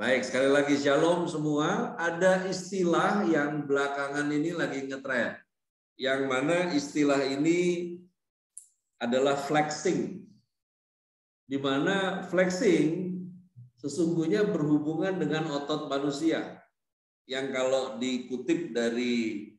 Baik, sekali lagi shalom semua. Ada istilah yang belakangan ini lagi ngetren. Yang mana istilah ini adalah flexing. Di mana flexing sesungguhnya berhubungan dengan otot manusia. Yang kalau dikutip dari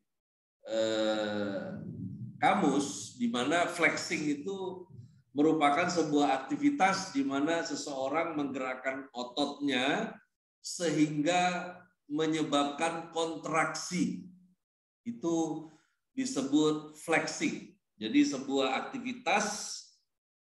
kamus, di mana flexing itu merupakan sebuah aktivitas di mana seseorang menggerakkan ototnya sehingga menyebabkan kontraksi. Itu disebut flexing. Jadi sebuah aktivitas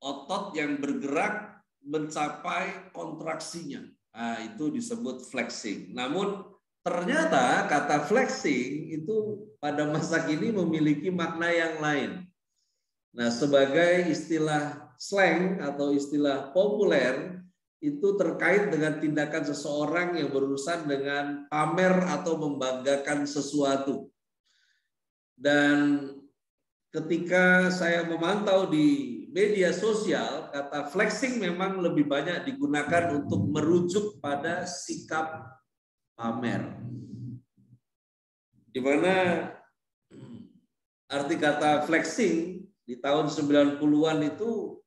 otot yang bergerak mencapai kontraksinya. Nah, itu disebut flexing. Namun ternyata kata flexing itu pada masa kini memiliki makna yang lain. Nah, sebagai istilah slang atau istilah populer, itu terkait dengan tindakan seseorang yang berurusan dengan pamer atau membanggakan sesuatu. Dan ketika saya memantau di media sosial, kata flexing memang lebih banyak digunakan untuk merujuk pada sikap pamer. Di mana arti kata flexing di tahun 90-an itu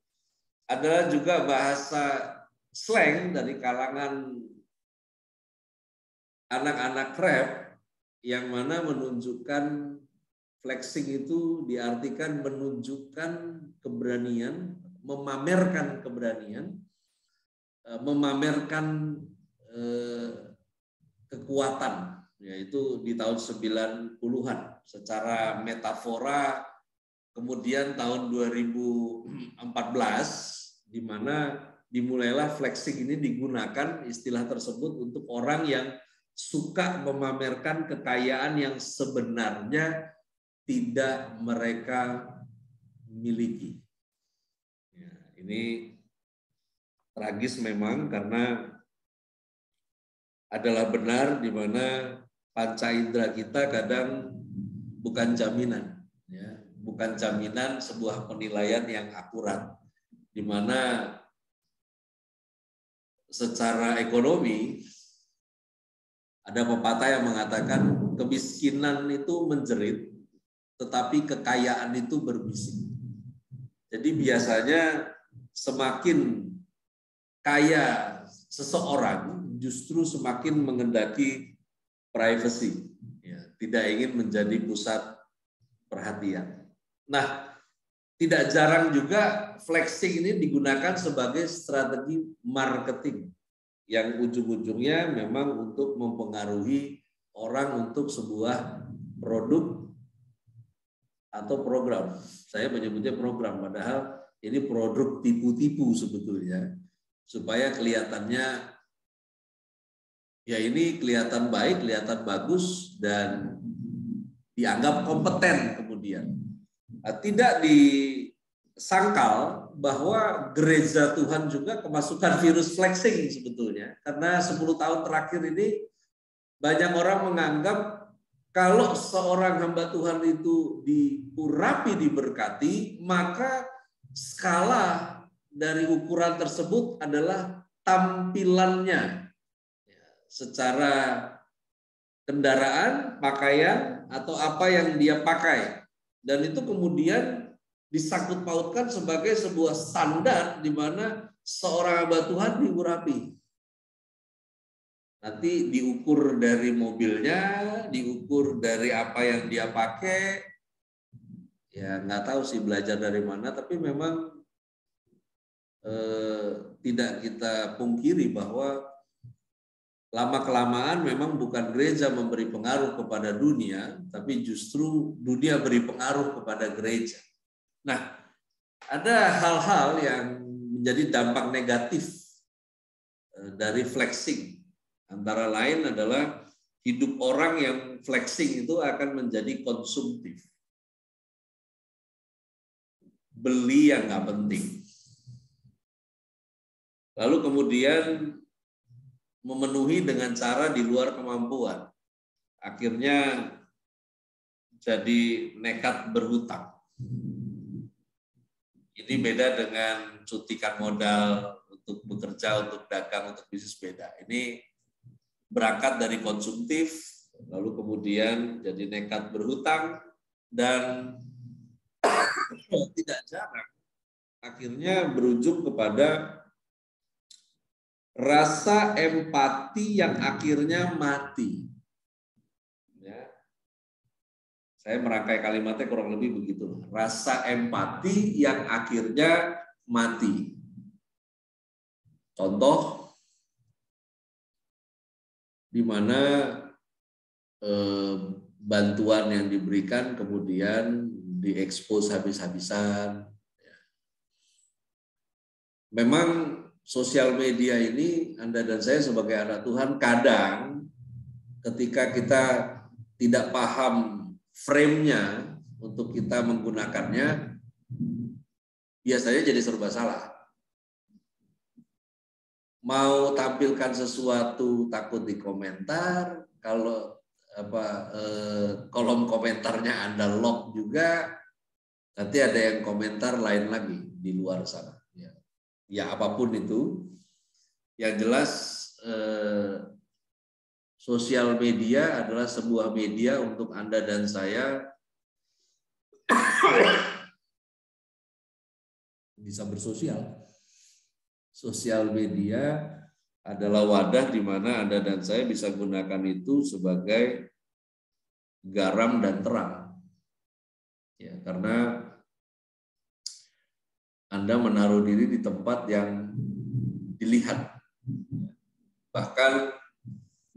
adalah juga bahasa slang dari kalangan anak-anak rap yang mana menunjukkan flexing itu diartikan menunjukkan keberanian, memamerkan keberanian, memamerkan kekuatan, yaitu di tahun 90-an secara metafora. Kemudian tahun 2014 di mana dimulailah flexing ini digunakan istilah tersebut untuk orang yang suka memamerkan kekayaan yang sebenarnya tidak mereka miliki. Ya, ini tragis memang karena adalah benar di mana panca indera kita kadang bukan jaminan, ya, bukan jaminan sebuah penilaian yang akurat, di mana secara ekonomi ada pepatah yang mengatakan kemiskinan itu menjerit, tetapi kekayaan itu berbisik. Jadi biasanya semakin kaya seseorang justru semakin mengendaki privacy, ya, tidak ingin menjadi pusat perhatian. Nah, tidak jarang juga flexing ini digunakan sebagai strategi marketing yang ujung-ujungnya memang untuk mempengaruhi orang untuk sebuah produk atau program. Saya menyebutnya program, padahal ini produk tipu-tipu sebetulnya, supaya kelihatannya ya ini kelihatan baik, kelihatan bagus, dan dianggap kompeten kemudian. Tidak disangkal bahwa gereja Tuhan juga kemasukan virus flexing sebetulnya. Karena 10 tahun terakhir ini banyak orang menganggap kalau seorang hamba Tuhan itu diurapi, diberkati, maka skala dari ukuran tersebut adalah tampilannya. Secara kendaraan, pakaian, atau apa yang dia pakai. Dan itu kemudian disangkut pautkan sebagai sebuah standar di mana seorang hamba Tuhan diurapi. Nanti diukur dari mobilnya, diukur dari apa yang dia pakai. Ya nggak tahu sih belajar dari mana, tapi memang tidak kita pungkiri bahwa lama-kelamaan memang bukan gereja memberi pengaruh kepada dunia, tapi justru dunia beri pengaruh kepada gereja. Nah, ada hal-hal yang menjadi dampak negatif dari flexing. Antara lain adalah hidup orang yang flexing itu akan menjadi konsumtif. Beli yang nggak penting. Lalu kemudian memenuhi dengan cara di luar kemampuan. Akhirnya jadi nekat berhutang. Ini beda dengan suntikan modal untuk bekerja, untuk dagang, untuk bisnis, beda. Ini berangkat dari konsumtif, lalu kemudian jadi nekat berhutang, dan tidak jarang akhirnya berujung kepada rasa empati yang akhirnya mati. Ya. Saya merangkai kalimatnya kurang lebih begitu. Rasa empati yang akhirnya mati. Contoh, di mana bantuan yang diberikan kemudian diekspos habis-habisan. Memang sosial media ini, Anda dan saya sebagai anak Tuhan, kadang ketika kita tidak paham frame-nya untuk kita menggunakannya, biasanya jadi serba salah. Mau tampilkan sesuatu takut di komentar, kalau kolom komentarnya Anda lock juga, nanti ada yang komentar lain lagi di luar sana. Ya apapun itu, yang jelas sosial media adalah sebuah media untuk Anda dan saya bisa bersosial. Sosial media adalah wadah di mana Anda dan saya bisa gunakan itu sebagai garam dan terang. Ya, karena Anda menaruh diri di tempat yang dilihat. Bahkan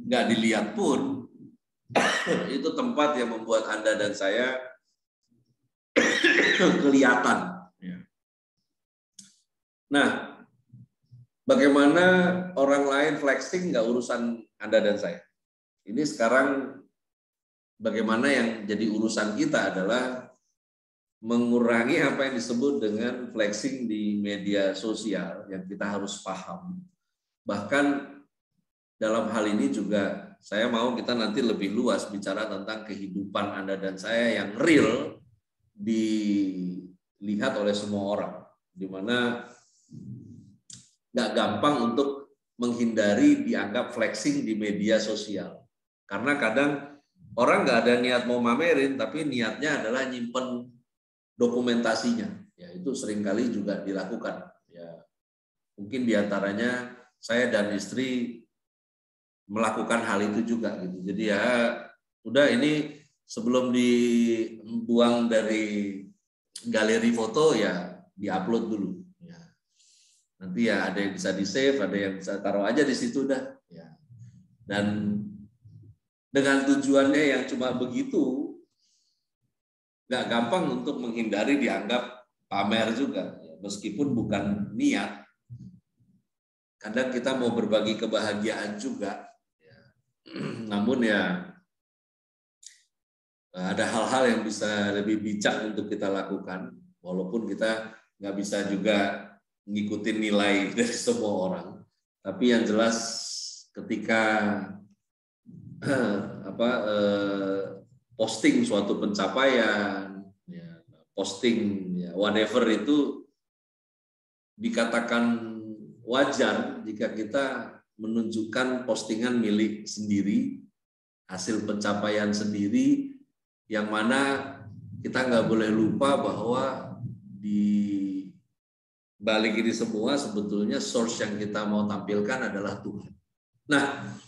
nggak dilihat pun, itu tempat yang membuat Anda dan saya kelihatan. Nah, bagaimana orang lain flexing nggak urusan Anda dan saya. Ini sekarang bagaimana yang jadi urusan kita adalah mengurangi apa yang disebut dengan flexing di media sosial yang kita harus paham. Bahkan dalam hal ini juga saya mau kita nanti lebih luas bicara tentang kehidupan Anda dan saya yang real dilihat oleh semua orang, di mana nggak gampang untuk menghindari dianggap flexing di media sosial. Karena kadang orang nggak ada niat mau mamerin, tapi niatnya adalah nyimpen dokumentasinya. Ya, itu seringkali juga dilakukan. Ya, mungkin diantaranya saya dan istri melakukan hal itu juga gitu. Jadi ya udah, ini sebelum dibuang dari galeri foto ya diupload dulu. Ya. Nanti ya ada yang bisa di-save, ada yang bisa taruh aja di situ dah. Ya. Dan dengan tujuannya yang cuma begitu, nggak gampang untuk menghindari dianggap pamer juga, meskipun bukan niat. Kadang kita mau berbagi kebahagiaan juga, namun ya ada hal-hal yang bisa lebih bijak untuk kita lakukan, walaupun kita nggak bisa juga ngikutin nilai dari semua orang. Tapi yang jelas ketika posting suatu pencapaian, ya, posting ya, whatever itu dikatakan wajar jika kita menunjukkan postingan milik sendiri, hasil pencapaian sendiri, yang mana kita nggak boleh lupa bahwa di balik ini semua sebetulnya source yang kita mau tampilkan adalah Tuhan. Nah,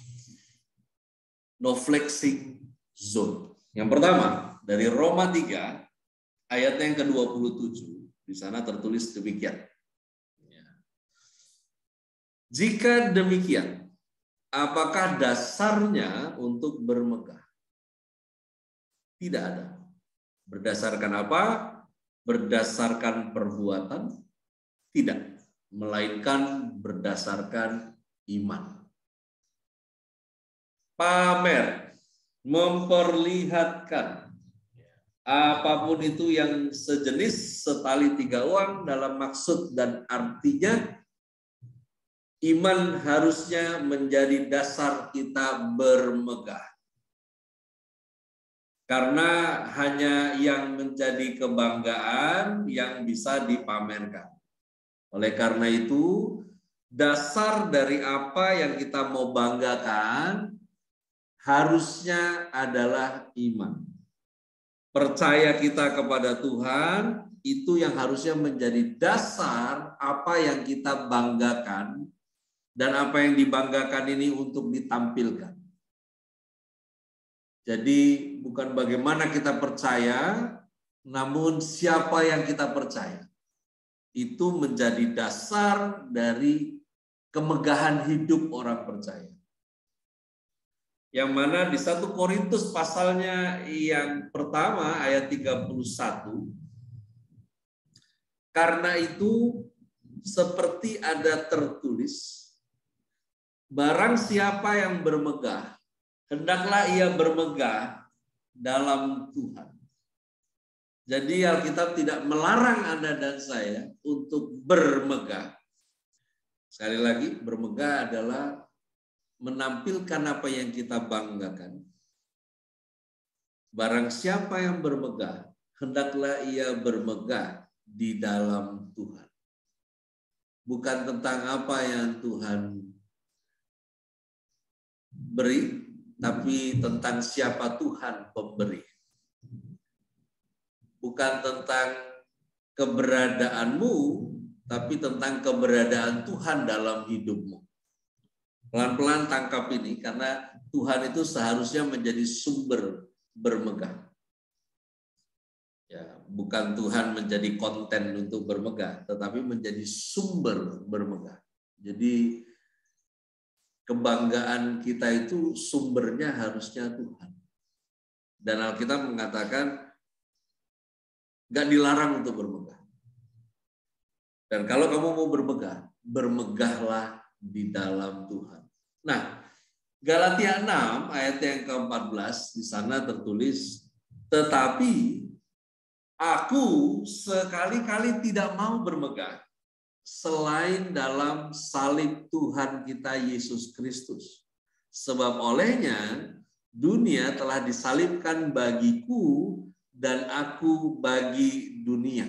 no flexing zone. Yang pertama, dari Roma 3, ayatnya yang ke-27, di sana tertulis demikian. Jika demikian, apakah dasarnya untuk bermegah? Tidak ada. Berdasarkan apa? Berdasarkan perbuatan? Tidak. Melainkan berdasarkan iman. Pamer, memperlihatkan apapun itu yang sejenis setali tiga uang dalam maksud dan artinya, iman harusnya menjadi dasar kita bermegah. Karena hanya yang menjadi kebanggaan yang bisa dipamerkan. Oleh karena itu, dasar dari apa yang kita mau banggakan harusnya adalah iman. Percaya kita kepada Tuhan itu yang harusnya menjadi dasar apa yang kita banggakan dan apa yang dibanggakan ini untuk ditampilkan. Jadi bukan bagaimana kita percaya, namun siapa yang kita percaya. Itu menjadi dasar dari kemegahan hidup orang percaya. Yang mana di 1 Korintus pasalnya yang pertama ayat 31. Karena itu seperti ada tertulis, barang siapa yang bermegah, hendaklah ia bermegah dalam Tuhan. Jadi Alkitab tidak melarang Anda dan saya untuk bermegah. Sekali lagi, bermegah adalah menampilkan apa yang kita banggakan. Barang siapa yang bermegah, hendaklah ia bermegah di dalam Tuhan. Bukan tentang apa yang Tuhan beri, tapi tentang siapa Tuhan pemberi. Bukan tentang keberadaanmu, tapi tentang keberadaan Tuhan dalam hidupmu. Pelan-pelan tangkap ini, karena Tuhan itu seharusnya menjadi sumber bermegah. Ya, bukan Tuhan menjadi konten untuk bermegah, tetapi menjadi sumber bermegah. Jadi kebanggaan kita itu sumbernya harusnya Tuhan. Dan Alkitab mengatakan nggak dilarang untuk bermegah. Dan kalau kamu mau bermegah, bermegahlah di dalam Tuhan. Nah, Galatia 6 ayat yang ke-14 di sana tertulis, tetapi aku sekali-kali tidak mau bermegah selain dalam salib Tuhan kita Yesus Kristus. Sebab olehnya dunia telah disalibkan bagiku dan aku bagi dunia.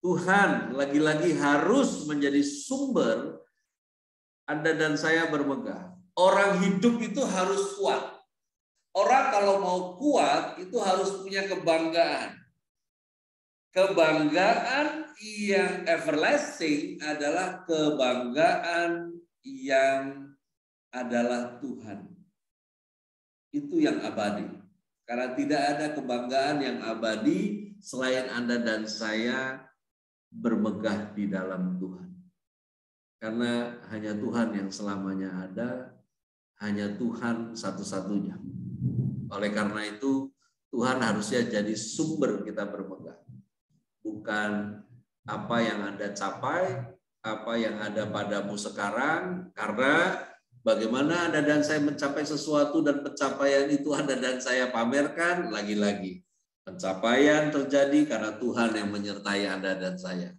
Tuhan lagi-lagi harus menjadi sumber Anda dan saya bermegah. Orang hidup itu harus kuat. Orang kalau mau kuat itu harus punya kebanggaan. Kebanggaan yang everlasting adalah kebanggaan yang adalah Tuhan. Itu yang abadi. Karena tidak ada kebanggaan yang abadi selain Anda dan saya bermegah di dalam Tuhan. Karena hanya Tuhan yang selamanya ada, hanya Tuhan satu-satunya. Oleh karena itu, Tuhan harusnya jadi sumber kita bermegah. Bukan apa yang Anda capai, apa yang ada padamu sekarang, karena bagaimana Anda dan saya mencapai sesuatu dan pencapaian itu Anda dan saya pamerkan, lagi-lagi. Pencapaian terjadi karena Tuhan yang menyertai Anda dan saya.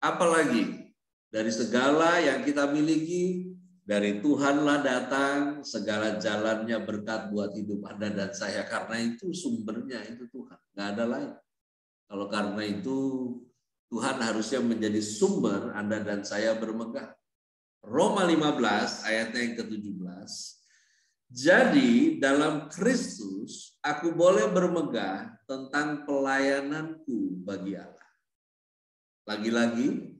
Apalagi dari segala yang kita miliki, dari Tuhanlah datang segala jalannya berkat buat hidup Anda dan saya. Karena itu sumbernya itu Tuhan, nggak ada lain. Kalau karena itu Tuhan harusnya menjadi sumber Anda dan saya bermegah. Roma 15 ayatnya yang ke-17. Jadi dalam Kristus aku boleh bermegah tentang pelayananku bagi Allah. Lagi-lagi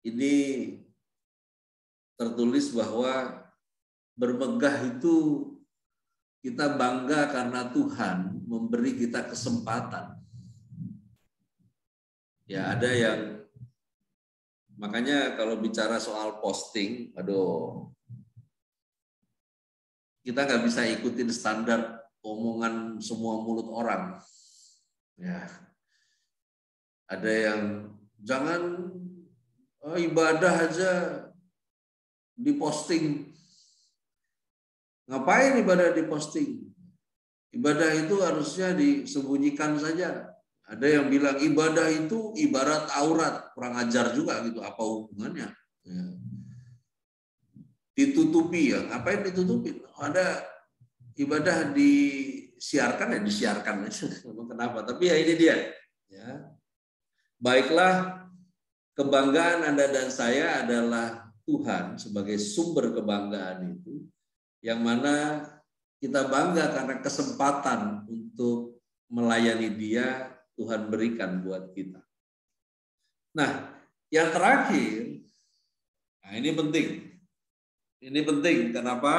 ini tertulis bahwa bermegah itu kita bangga karena Tuhan memberi kita kesempatan. Ya ada yang, makanya kalau bicara soal posting, kita nggak bisa ikutin standar omongan semua mulut orang. Ya, ada yang jangan ibadah aja diposting. Ngapain ibadah diposting? Ibadah itu harusnya disembunyikan saja. Ada yang bilang ibadah itu ibarat aurat, kurang ajar juga gitu. Apa hubungannya? Ya. Ditutupi ya, ngapain ditutupin? Ada ibadah disiarkan ya disiarkan aja. Kenapa? Tapi ya ini dia. Ya. Baiklah, kebanggaan Anda dan saya adalah Tuhan sebagai sumber kebanggaan itu. yang mana kita bangga karena kesempatan untuk melayani Dia Tuhan berikan buat kita. Nah, yang terakhir, nah ini penting. Ini penting, kenapa?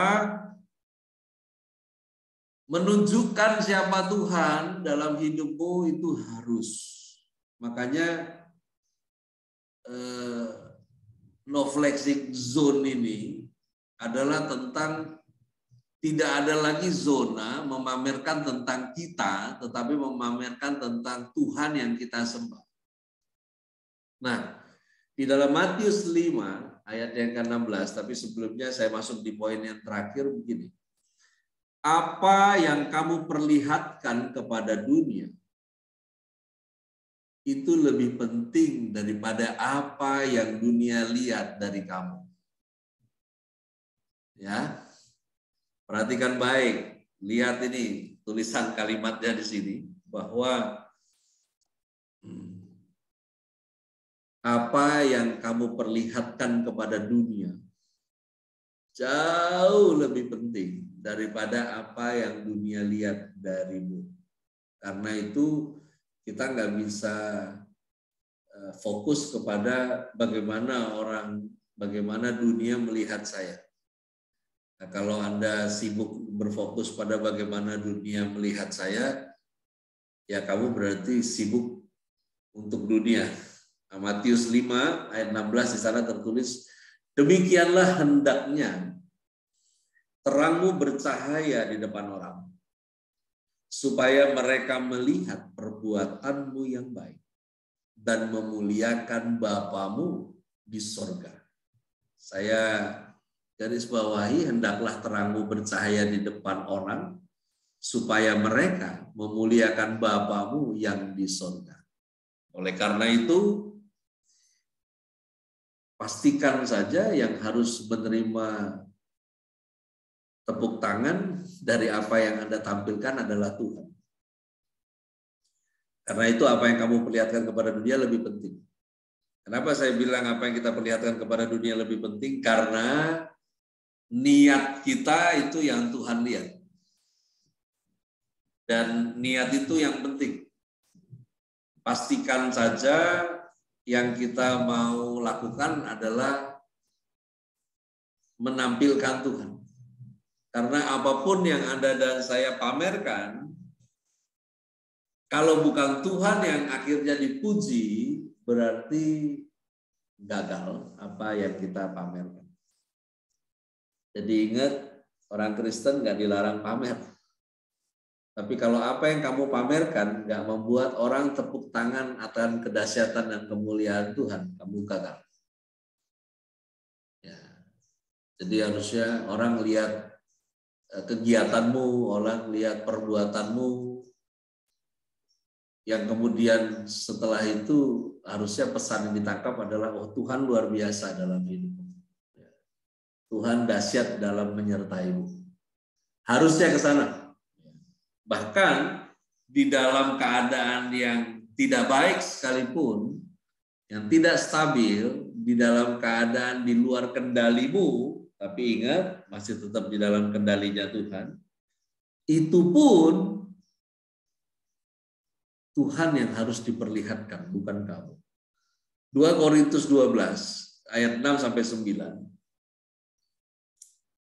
Menunjukkan siapa Tuhan dalam hidupmu itu harus. Makanya no flexing zone ini adalah tentang tidak ada lagi zona memamerkan tentang kita, tetapi memamerkan tentang Tuhan yang kita sembah. Nah, di dalam Matius 5 ayat yang ke-16, tapi sebelumnya saya masuk di poin yang terakhir begini. Apa yang kamu perlihatkan kepada dunia itu lebih penting daripada apa yang dunia lihat dari kamu. Ya. Perhatikan baik, lihat ini tulisan kalimatnya di sini bahwa apa yang kamu perlihatkan kepada dunia jauh lebih penting daripada apa yang dunia lihat darimu. Karena itu kita nggak bisa fokus kepada bagaimana dunia melihat saya. Nah, kalau Anda sibuk berfokus pada bagaimana dunia melihat saya, ya kamu berarti sibuk untuk dunia. Nah, Matius 5 ayat 16 di sana tertulis, demikianlah hendaknya terangmu bercahaya di depan orang, supaya mereka melihat perbuatanmu yang baik dan memuliakan Bapamu di sorga. Saya garis bawahi, hendaklah terangmu bercahaya di depan orang, supaya mereka memuliakan Bapamu yang di sorga. Oleh karena itu, pastikan saja yang harus menerima tepuk tangan dari apa yang Anda tampilkan adalah Tuhan. Karena itu apa yang kamu perlihatkan kepada dunia lebih penting. Kenapa saya bilang apa yang kita perlihatkan kepada dunia lebih penting? Karena niat kita itu yang Tuhan lihat. Dan niat itu yang penting. Pastikan saja yang kita mau lakukan adalah menampilkan Tuhan. Karena apapun yang Anda dan saya pamerkan, kalau bukan Tuhan yang akhirnya dipuji, berarti gagal apa yang kita pamerkan. Jadi ingat, orang Kristen nggak dilarang pamer. Tapi kalau apa yang kamu pamerkan nggak membuat orang tepuk tangan akan kedahsyatan dan kemuliaan Tuhan, kamu gagal. Ya. Jadi harusnya orang lihat kegiatanmu, orang lihat perbuatanmu, yang kemudian setelah itu harusnya pesan yang ditangkap adalah, oh Tuhan luar biasa dalam hidupmu. Tuhan dahsyat dalam menyertaimu. Harusnya ke sana. Bahkan di dalam keadaan yang tidak baik sekalipun, yang tidak stabil, di dalam keadaan di luar kendalimu, tapi ingat masih tetap di dalam kendalinya Tuhan, itu pun Tuhan yang harus diperlihatkan, bukan kamu. 2 Korintus 12 ayat 6 sampai 9.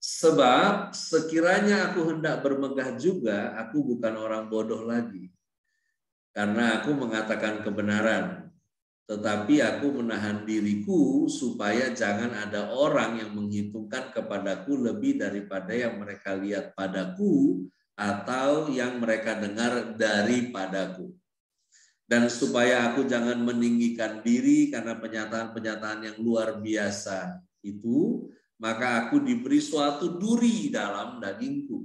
Sebab sekiranya aku hendak bermegah juga, aku bukan orang bodoh lagi. Karena aku mengatakan kebenaran. Tetapi aku menahan diriku supaya jangan ada orang yang menghitungkan kepadaku lebih daripada yang mereka lihat padaku atau yang mereka dengar daripadaku. Dan supaya aku jangan meninggikan diri karena pernyataan-pernyataan yang luar biasa itu, maka aku diberi suatu duri dalam dagingku,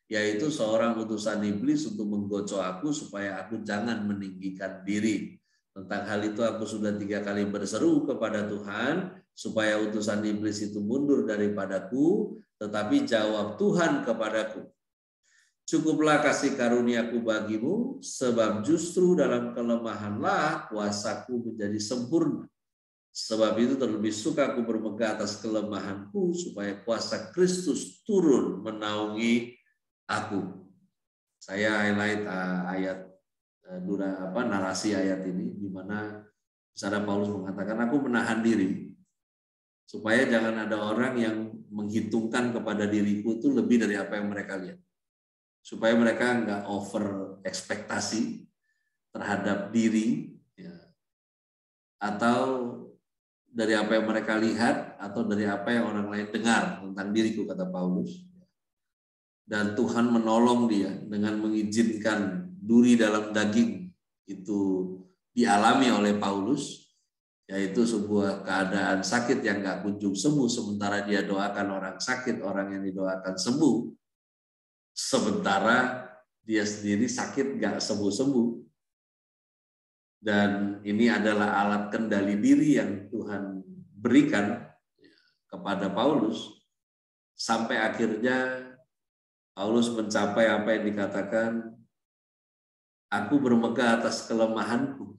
yaitu seorang utusan iblis untuk menggocok aku supaya aku jangan meninggikan diri. Tentang hal itu aku sudah 3 kali berseru kepada Tuhan supaya utusan iblis itu mundur daripadaku, tetapi jawab Tuhan kepadaku, cukuplah kasih karuniaku bagimu, sebab justru dalam kelemahanlah kuasaku menjadi sempurna. Sebab itu terlebih suka aku bermegah atas kelemahanku, supaya kuasa Kristus turun menaungi aku. Saya highlight ayat narasi ayat ini, di mana sana Paulus mengatakan, aku menahan diri supaya jangan ada orang yang menghitungkan kepada diriku itu lebih dari apa yang mereka lihat, supaya mereka nggak over ekspektasi terhadap diri, ya, atau dari apa yang mereka lihat atau dari apa yang orang lain dengar tentang diriku, kata Paulus. Dan Tuhan menolong dia dengan mengizinkan duri dalam daging itu dialami oleh Paulus, yaitu sebuah keadaan sakit yang gak kunjung sembuh, sementara dia doakan orang sakit, orang yang didoakan sembuh, sementara dia sendiri sakit gak sembuh-sembuh. Dan ini adalah alat kendali diri yang Tuhan berikan kepada Paulus, sampai akhirnya Paulus mencapai apa yang dikatakan, aku bermegah atas kelemahanku,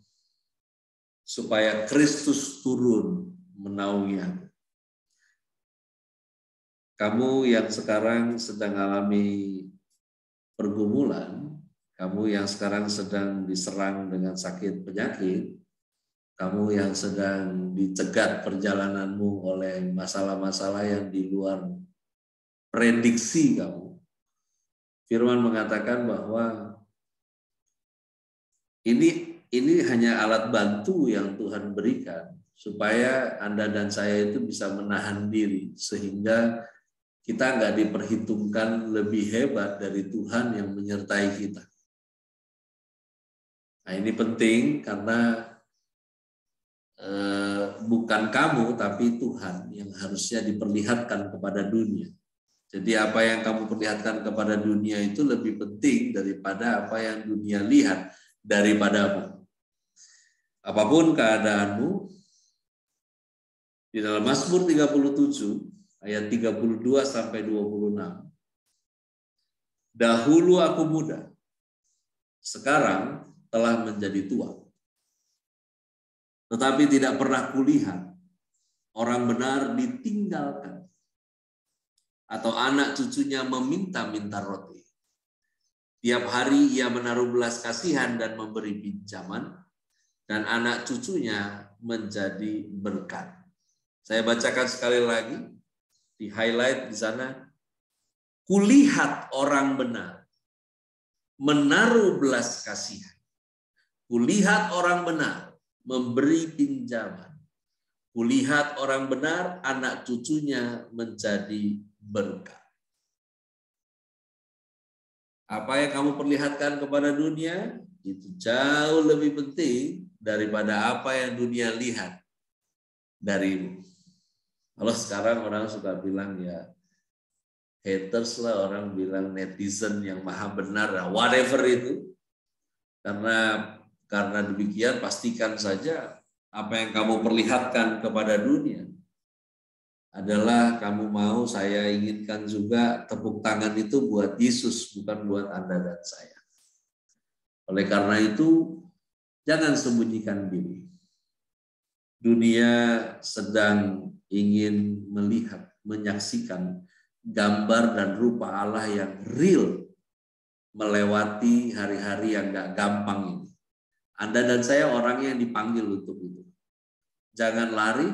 supaya Kristus turun menaungi aku. Kamu yang sekarang sedang alami pergumulan, kamu yang sekarang sedang diserang dengan sakit penyakit, kamu yang sedang dicegat perjalananmu oleh masalah-masalah yang di luar prediksi kamu, Firman mengatakan bahwa ini hanya alat bantu yang Tuhan berikan supaya Anda dan saya itu bisa menahan diri, sehingga kita nggak diperhitungkan lebih hebat dari Tuhan yang menyertai kita. Nah, ini penting karena bukan kamu tapi Tuhan yang harusnya diperlihatkan kepada dunia. Jadi apa yang kamu perlihatkan kepada dunia itu lebih penting daripada apa yang dunia lihat daripadamu. Apapun keadaanmu, di dalam Mazmur 37 ayat 32 sampai 26. Dahulu aku muda, sekarang telah menjadi tua. Tetapi tidak pernah kulihat orang benar ditinggalkan, atau anak cucunya meminta-minta roti. Tiap hari ia menaruh belas kasihan dan memberi pinjaman, dan anak cucunya menjadi berkat. Saya bacakan sekali lagi, di highlight di sana. Kulihat orang benar menaruh belas kasihan. Kulihat orang benar memberi pinjaman. Kulihat orang benar anak cucunya menjadi berkat. Apa yang kamu perlihatkan kepada dunia itu jauh lebih penting daripada apa yang dunia lihat darimu. Kalau sekarang orang suka bilang ya haters lah, orang bilang netizen yang maha benar, whatever itu. Karena demikian pastikan saja apa yang kamu perlihatkan kepada dunia adalah kamu mau, saya inginkan juga tepuk tangan itu buat Yesus, bukan buat Anda dan saya. Oleh karena itu, jangan sembunyikan diri. Dunia sedang ingin melihat, menyaksikan gambar dan rupa Allah yang real melewati hari-hari yang gak gampang ini. Anda dan saya orang yang dipanggil untuk itu. Jangan lari,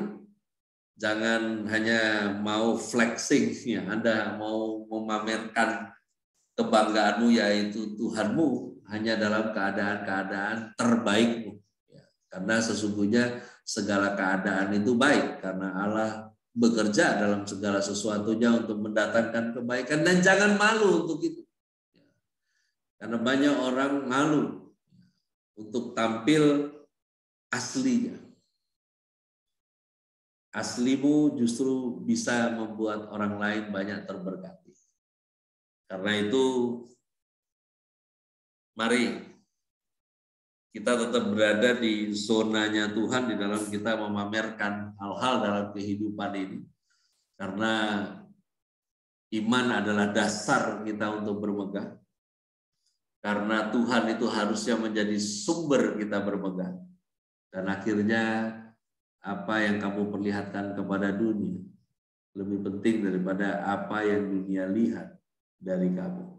jangan hanya mau flexing, ya, Anda mau memamerkan kebanggaanmu yaitu Tuhanmu hanya dalam keadaan-keadaan terbaikmu. Ya, karena sesungguhnya segala keadaan itu baik karena Allah bekerja dalam segala sesuatunya untuk mendatangkan kebaikan, dan jangan malu untuk itu. Karena banyak orang malu untuk tampil aslinya. Aslimu justru bisa membuat orang lain banyak terberkati. Karena itu, mari kita tetap berada di zonanya Tuhan di dalam kita memamerkan hal-hal dalam kehidupan ini. Karena iman adalah dasar kita untuk bermegah. Karena Tuhan itu harusnya menjadi sumber kita bermegah. Dan akhirnya apa yang kamu perlihatkan kepada dunia lebih penting daripada apa yang dunia lihat dari kamu.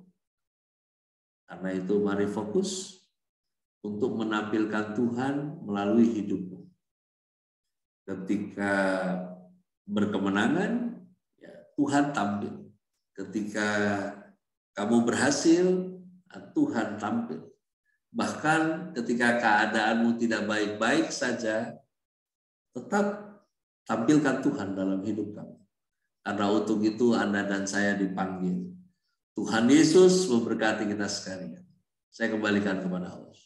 Karena itu mari fokus untuk menampilkan Tuhan melalui hidupmu. Ketika berkemenangan, ya, Tuhan tampil. Ketika kamu berhasil, Tuhan tampil. Bahkan ketika keadaanmu tidak baik-baik saja, tetap tampilkan Tuhan dalam hidup kamu. Karena untuk itu Anda dan saya dipanggil. Tuhan Yesus memberkati kita sekalian. Saya kembalikan kepada Allah.